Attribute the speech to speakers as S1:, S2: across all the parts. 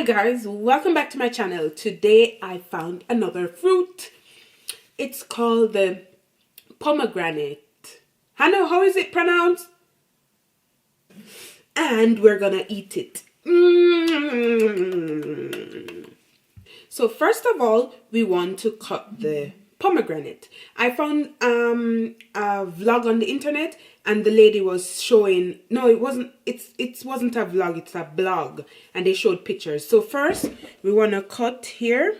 S1: Hi guys, welcome back to my channel. Today I found another fruit. It's called the pomegranate. Hannah, how is it pronounced? And we're gonna eat it. So first of all, we want to cut the pomegranate. I found a vlog on the internet, and the lady was showing, no, it wasn't a vlog, it's a blog, and they showed pictures. So first we want to cut here.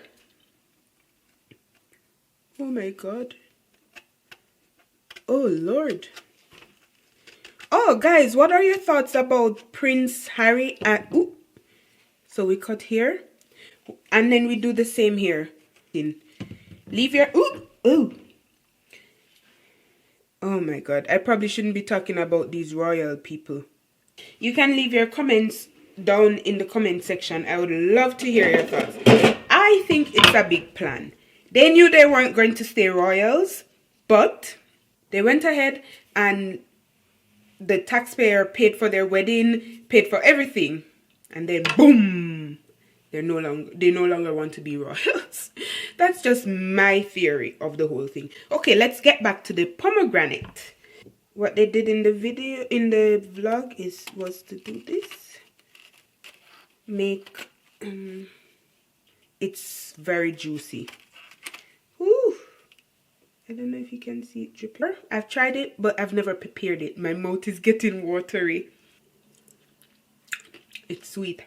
S1: Oh my god, oh lord. Oh guys, what are your thoughts about Prince Harry and so we cut here, and then we do the same here. Leave your oh my god, I probably shouldn't be talking about these royal people. You can leave your comments down in the comment section. I would love to hear your thoughts. I think it's a big plan. They knew they weren't going to stay royals, but they went ahead and the taxpayer paid for their wedding, paid for everything, and then boom, they no longer want to be royals. That's just my theory of the whole thing. Okay, let's get back to the pomegranate. What they did in the video, in the vlog, was to do this. Make it's very juicy. Woo! I don't know if you can see it dripping. I've tried it, but I've never prepared it. My mouth is getting watery. It's sweet.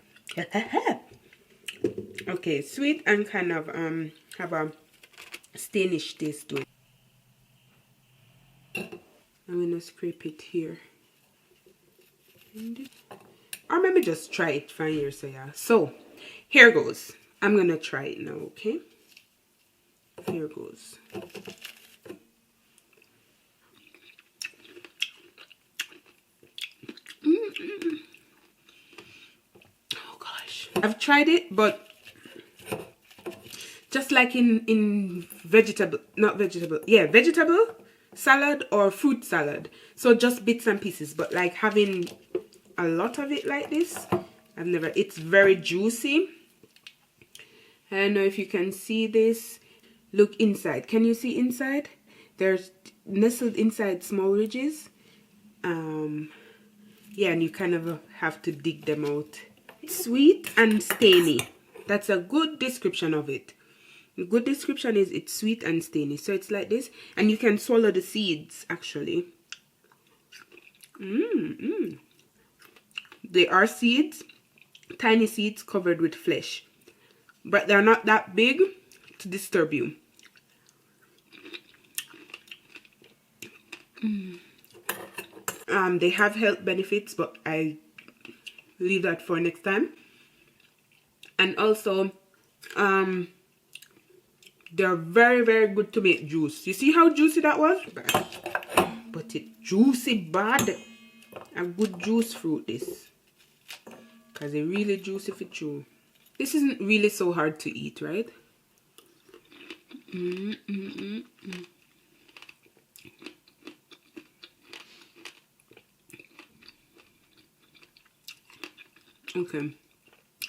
S1: Okay, sweet and kind of have a Stanish taste to it. I'm gonna scrape it here. Or maybe just try it from here. So yeah. So here goes. I'm gonna try it now, okay? Here goes. Oh gosh. I've tried it, but just like in vegetable salad or fruit salad, so just bits and pieces, but like having a lot of it like this, I've never. It's very juicy. I don't know if you can see this. Look inside. Can you see inside? There's nestled inside small ridges. Yeah, and you kind of have to dig them out. It's sweet and stainy. That's a good description of it. A good description is it's sweet and stainy. So it's like this, and you can swallow the seeds actually. They are seeds, tiny seeds covered with flesh, but they're not that big to disturb you. They have health benefits, but I leave that for next time. And also, they're very, very good to make juice. You see how juicy that was? But it's juicy bad. A good juice fruit this. Because it's really juicy for chew. This isn't really so hard to eat, right? Okay.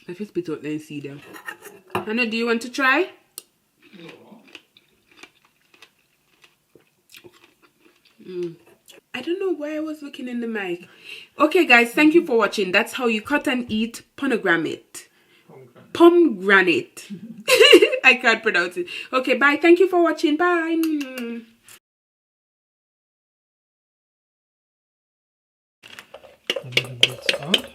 S1: Let me spit out and see them. Hannah, do you want to try? I don't know why I was looking in the mic. Okay guys, thank you for watching. That's how you cut and eat pomegranate. Pomegranate. I can't pronounce it. Okay, bye. Thank you for watching. Bye.
S2: A little bit up.